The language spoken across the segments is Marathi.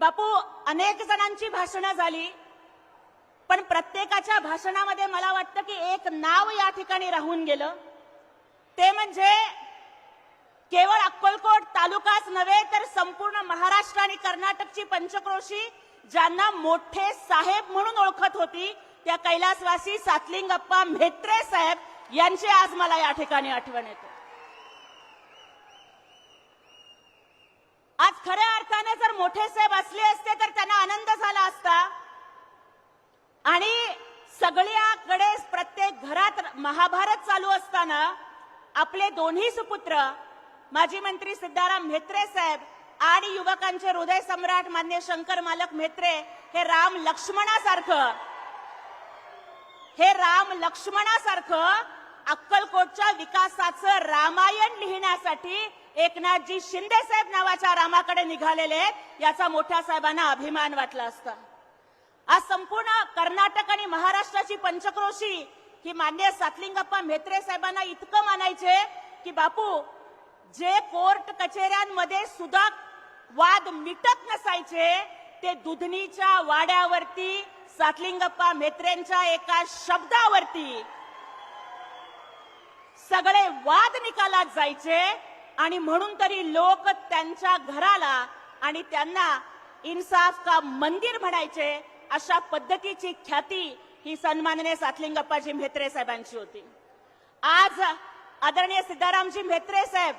बापू, अनेक जणांची भाषणं झाली, पण प्रत्येकाच्या भाषणामध्ये मला वाटतं की एक नाव या ठिकाणी राहून गेलं, ते म्हणजे केवळ अक्कलकोट तालुकाच नव्हे तर संपूर्ण महाराष्ट्र आणि कर्नाटकची पंचक्रोशी ज्यांना मोठे साहेब म्हणून ओळखत होती त्या कैलासवासी सातलिंगप्पा म्हेत्रे साहेब यांची आज मला या ठिकाणी आठवण येते. आज खऱ्या अर्थाने जर मोठे साहेब असले असते तर त्यांना आनंद झाला असता आणि सगळ्याकडे प्रत्येक घरात महाभारत चालू असताना आपले दोन्ही सुपुत्र माजी मंत्री सिद्धाराम म्हेत्रे साहेब आणि युवकांचे हृदय सम्राट मान्य शंकर मालक म्हेत्रे हे राम लक्ष्मणासारखं अक्कलकोटच्या विकासाचं रामायण लिहिण्यासाठी एकनाथजी शिंदे साहेब नावाच्या रामाकडे निघालेले आहेत याचा मोठ्या साहेबांना अभिमान वाटला असता. आज संपूर्ण कर्नाटक आणि महाराष्ट्राची पंचक्रोशी ही मान्य सातलिंगप्पा म्हेत्रे साहेबांना इतकं मानायचे की बापू, जे कोर्ट कचेऱ्यांमध्ये सुद्धा वाद मिटत नसायचे ते दुधनीच्या वाड्यावरती सातलिंगप्पा म्हेत्रेंच्या एका शब्दावरती सगळे वाद निकालात जायचे आणि म्हणून तरी लोक त्यांच्या घराला आणि त्यांना इन्साफ का मंदिर म्हणायचे. अशा पद्धतीची ख्याती ही सन्माननीय सातलिंगप्पाजी म्हेत्रे साहेबांची होती. आज आदरणीय सिद्धारामजी म्हेत्रे साहेब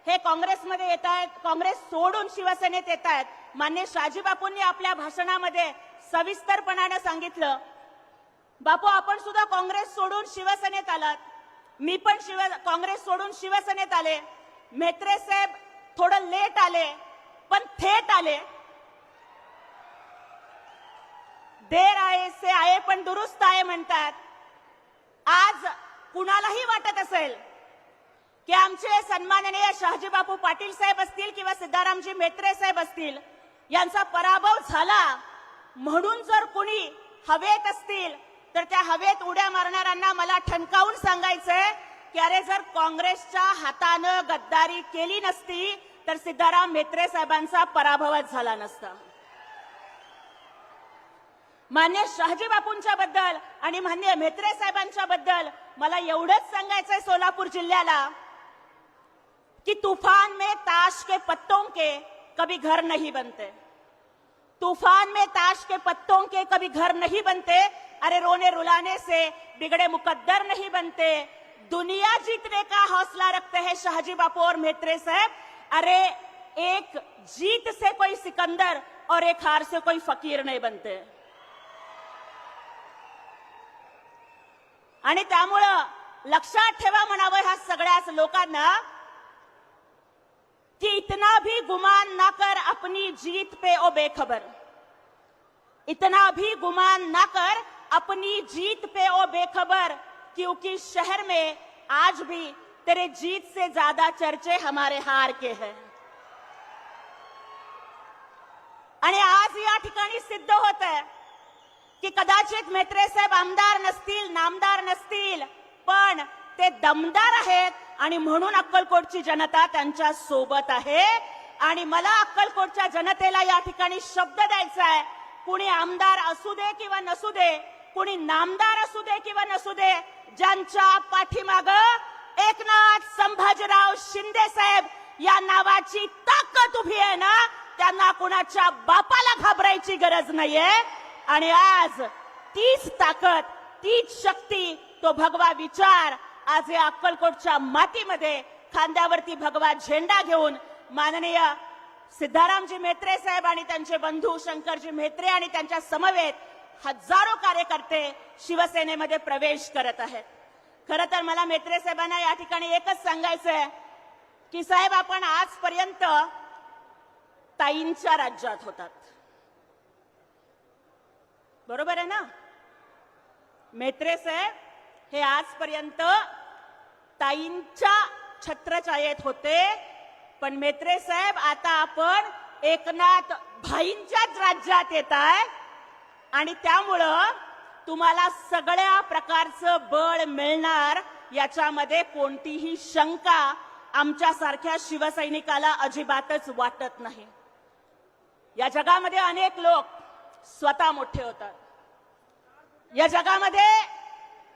हे काँग्रेसमध्ये येत आहेत, काँग्रेस सोडून शिवसेनेत येत आहेत. मान्य शाजीबापूंनी आपल्या भाषणामध्ये सविस्तरपणाने सांगितलं, बापू आपण सुद्धा काँग्रेस सोडून शिवसेनेत आलात, मी पण काँग्रेस सोडून शिवसेनेत आले. म्हेत्रे साहेब थोडं लेट आले पण थेट आले. देर आए से आए पण दुरुस्त आए म्हणतात. आज कुणालाही वाटत असेल की आमचे सन्माननीय शहाजीबापू पाटील साहेब असतील किंवा सिद्धारामजी म्हेत्रे साहेब असतील यांचा पराभव झाला म्हणून जर कुणी हवेत असतील तर त्या हवेत उड्या मारणाऱ्यांना मला ठणकावून सांगायचंय की अरे, जर काँग्रेसच्या हातानं गद्दारी केली नसती तर सिद्धाराम म्हेत्रे साहेबांचा पराभवच झाला नसता. मान्य शहाजीबापूंच्या बद्दल आणि मान्य म्हेत्रे साहेबांच्या बद्दल मला एवढंच सांगायचंय सोलापूर जिल्ह्याला कि तूफान में ताश के पत्तों के कभी घर नहीं बनते. तूफान में ताश के पत्तों के कभी घर नहीं बनते. अरे, रोने रुलाने से बिगड़े मुकद्दर नहीं बनते. दुनिया जीतने का हौसला रखते हैं शाहजी बापू और म्हेत्रे साहब. अरे, एक जीत से कोई सिकंदर और एक हार से कोई फकीर नहीं बनते. आणि त्यामुळं लक्षात ठेवा म्हणावं ह्या सगळ्याच लोकांना कि इतना भी गुमान ना कर अपनी जीत पे ओ बेखबर. इतना भी गुमान ना कर अपनी जीत पे ओ बेखबर, क्योंकि शहर में आज भी तेरे जीत से ज्यादा चर्चे हमारे हार के हैं. आणि आज या ठिकाणी सिद्ध होत आहे की कदाचित म्हेत्रे साहेब आमदार नसतील, नामदार नसतील, पण ते दमदार आहेत आणि म्हणून अक्कलकोटची जनता त्यांच्या सोबत आहे. आणि मला अक्कलकोटच्या जनतेला या ठिकाणी शब्द द्यायचा आहे, कुणी आमदार असू दे किंवा नसू दे, कुणी नामदार असू दे किंवा नसू दे, ज्यांच्या पाठीमागं एकनाथ संभाजीराव शिंदे साहेब या नावाची ताकद उभी आहे ना, त्यांना कुणाच्या बापाला घाबरायची गरज नाहीये. आणि आज तीच ताकद, तीच शक्ती, तो भगवा विचार आज या अक्कलकोटच्या मातीमध्ये खांद्यावरती भगवा झेंडा घेऊन माननीय सिद्धारामजी म्हेत्रे साहेब आणि त्यांचे बंधू शंकरजी म्हेत्रे आणि त्यांच्या समवेत हजारो कार्यकर्ते शिवसेनेमध्ये प्रवेश करत आहेत. खरं तर मला म्हेत्रे साहेबांना या ठिकाणी एकच सांगायचंय की साहेब, आपण आजपर्यंत ताईंच्या राज्यात होतात, बरोबर आहे ना? म्हेत्रे साहेब हे आजपर्यंत ताईंच्या छत्रछायेत होते, पण म्हेत्रे साहेब आता आपण एकनाथ भाईंच्याच राज्यात येत आहे आणि त्यामुळं तुम्हाला सगळ्या प्रकारचं बळ मिळणार याच्यामध्ये कोणतीही शंका आमच्यासारख्या शिवसैनिकाला अजिबातच वाटत नाही. या जगामध्ये अनेक लोक स्वतः मोठे होतात. या जगामध्ये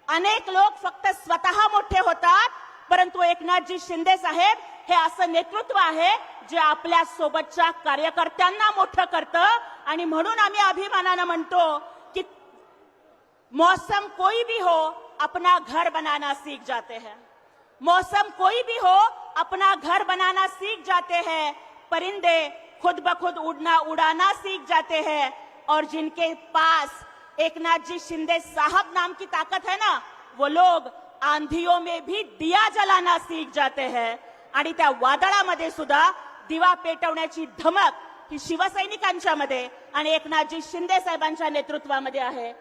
अनेक लोक फक्त स्वतः मोठे होतात, परंतु एकनाथजी शिंदे साहेब हे असं नेतृत्व आहे जे आपल्या सोबतच्या कार्यकर्त्यांना मोठं करतं. आणि म्हणून आम्ही अभिमानानं म्हणतो की मौसम कोई भी हो अपना घर बनाना सीख जाते हैं. मौसम कोई भी हो अपना घर बनाना सीख जाते हैं. परिंदे खुद ब खुद उड़ाना सीख जाते हैं. और जिनके पास एकनाथ जी शिंदे साहब नाम की ताकत है ना, वो लोग आंधियों में भी दिया जलाना सीख जाते हैं. आणि त्या वादळामध्ये सुद्धा दिवा पेटवण्याची धमक ही शिवसैनिकांच्या मध्ये आणि एकनाथजी शिंदे साहेबांच्या नेतृत्वामध्ये आहे.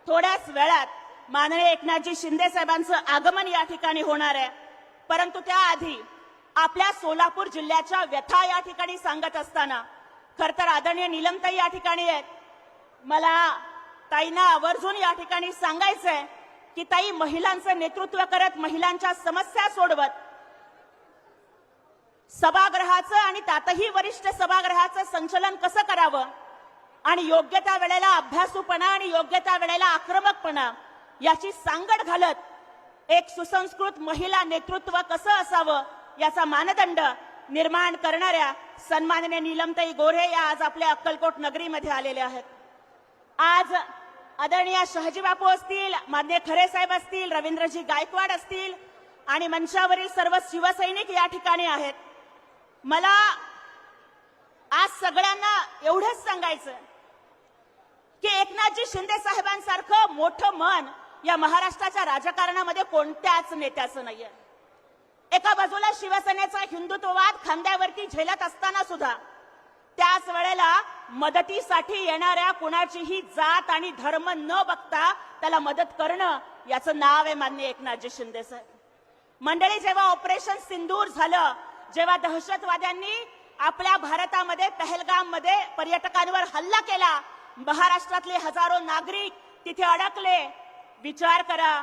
थोड्याच वेळात माननीय एकनाथजी शिंदे साहेबांचं आगमन या ठिकाणी होणार आहे. परंतु त्याआधी आपल्या सोलापूर जिल्ह्याच्या व्यथा या ठिकाणी सांगत असताना खर तर आदरणीय नीलमताई या ठिकाणी आहेत. मला ताईंना आवर्जून या ठिकाणी सांगायचंय की ताई महिलांचं नेतृत्व करत, महिलांच्या समस्या सोडवत, सभागृहाचं आणि त्यातही वरिष्ठ सभागृहाचं संचलन कसं करावं आणि योग्य त्या वेळेला अभ्यासूपणा आणि योग्य त्या वेळेला आक्रमकपणा याची सांगड घालत एक सुसंस्कृत महिला नेतृत्व कसं असावं याचा मानदंड निर्माण करणाऱ्या सन्माननीय नीलमताई गोऱ्हे या आज आपल्या अक्कलकोट नगरीमध्ये आलेल्या आहेत. आज आदरणीय शहाजी बापू असतील, माननीय खरे साहेब असतील, रवींद्रजी गायकवाड असतील आणि मंचावरील सर्व शिवसैनिक या ठिकाणी आहेत. मला आज सगळ्यांना एवढंच सांगायचं की एकनाथजी शिंदे साहेबांसारखं मोठं मन या महाराष्ट्राच्या राजकारणामध्ये कोणत्याच नेत्याचं नाहीये. एका बाजूला शिवसेनेचा हिंदुत्ववाद खांद्यावरती झेलत असताना सुद्धा त्याच वेळेला मदतीसाठी येणाऱ्या कुणाचीही जात आणि धर्म न बघता त्याला मदत करणं याचं नाव आहे माननीय एकनाथजी शिंदे साहेब. मंडळी, जेव्हा ऑपरेशन सिंदूर झालं, जेव्हा दहशतवाद्यांनी आपल्या भारतामध्ये पहलगाममध्ये पर्यटकांवर हल्ला केला, महाराष्ट्रातले हजारो नागरिक तिथे अडकले. विचार करा,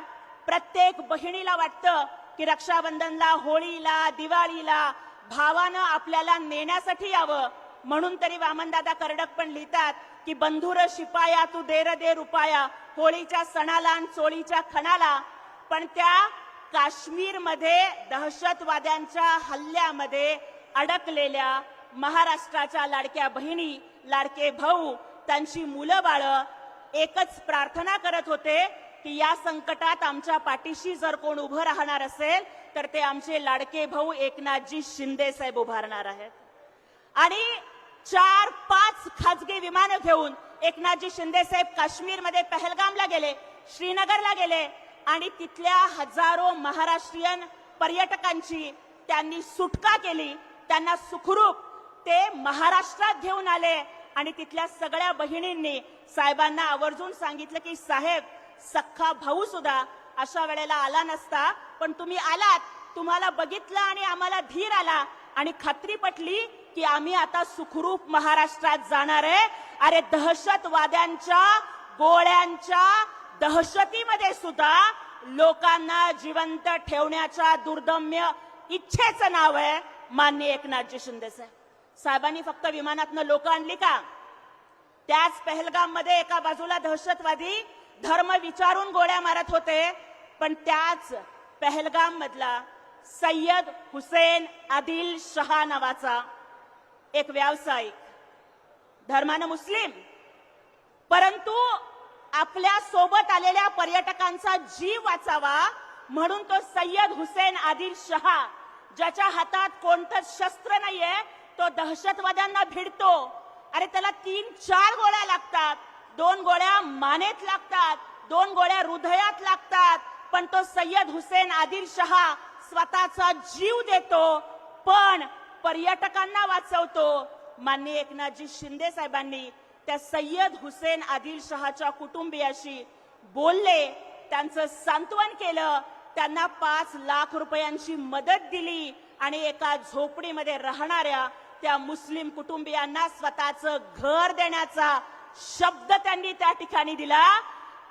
प्रत्येक बहिणीला वाटतं की रक्षाबंधनला, होळीला, दिवाळीला भावानं आपल्याला नेण्यासाठी यावं. म्हणून तरी वामनदादा कर्डक पण लिहितात की बंधुर शिपाया तू देर दे रुपाया, होळीच्या सणाला आणि चोळीच्या खणाला. पण त्या काश्मीरमध्ये दहशतवाद्यांच्या हल्ल्यामध्ये अडकलेल्या महाराष्ट्राच्या लाडक्या बहिणी, लाडके भाऊ, त्यांची मुलं बाळं एकच प्रार्थना करत होते की या संकटात आमच्या पाठीशी जर कोण उभं राहणार असेल तर ते आमचे लाडके भाऊ एकनाथजी शिंदे साहेब उभारणार आहेत. आणि 4-5 खाजगी विमानं घेऊन एकनाथजी शिंदे साहेब काश्मीरमध्ये पहलगामला गेले, श्रीनगरला गेले आणि तिथल्या हजारो महाराष्ट्रीयन पर्यटकांची त्यांनी सुटका केली. त्यांना सुखरूप ते महाराष्ट्रात घेऊन आले आणि तिथल्या सगळ्या बहिणींनी साहेबांना आवर्जून सांगितलं की साहेब, सख्खा भाऊ सुद्धा अशा वेळेला आला नसता, पण तुम्ही आलात, तुम्हाला बघितलं आणि आम्हाला धीर आला आणि खात्री पटली की आम्ही आता सुखरूप महाराष्ट्रात जाणार आहे. अरे, दहशतवाद्यांच्या गोळ्यांच्या दहशतीमध्ये सुद्धा लोकांना जिवंत ठेवण्याच्या दुर्दम्य इच्छेचं नाव आहे माननीय एकनाथजी शिंदे साहेब. साहेबांनी फक्त विमानातनं लोक आणली का? त्याच पहलगाममध्ये एका बाजूला दहशतवादी धर्म विचारून गोळ्या मारत होते, पण त्याच पहलगाम मधला सय्यद हुसेन आदिल शहा नावाचा एक व्यावसायिक, धर्मानं मुस्लिम, परंतु आपल्या सोबत आलेल्या पर्यटकांचा जीव वाचावा म्हणून तो सय्यद हुसेन आदिल शहा, ज्याच्या हातात कोणतंच शस्त्र नाहीये, तो दहशतवाद्यांना भिडतो. अरे, त्याला 3-4 गोळ्या लागतात, 2 गोळ्या मानेत लागतात, 2 गोळ्या हृदयात लागतात, पण तो सय्यद हुसेन आदिल शहा स्वतःचा जीव देतो, पण पर्यटकांना वाचवतो. माननीय एकनाथजी शिंदे साहेबांनी त्या सय्यद हुसेन आदिल शहाच्या कुटुंबियाशी बोलले, त्यांचं सांत्वन केलं, त्यांना 5 लाख रुपयांची मदत दिली आणि एका झोपडीमध्ये राहणाऱ्या त्या मुस्लिम कुटुंबियांना स्वतःचं घर देण्याचा शब्द त्यांनी त्या ठिकाणी दिला.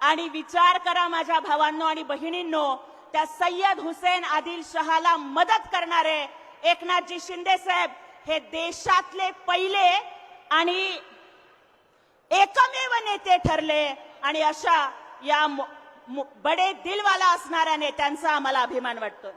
आणि विचार करा माझ्या भावांनो आणि बहिणींनो, त्या सय्यद हुसेन आदिल शहाला मदत करणारे एकनाथजी शिंदे साहेब हे देशातले पहिले आणि एकमेव नेते ठरले आणि अशा या बडे दिलवाला असणाऱ्या नेत्यांचा आम्हाला अभिमान वाटतो.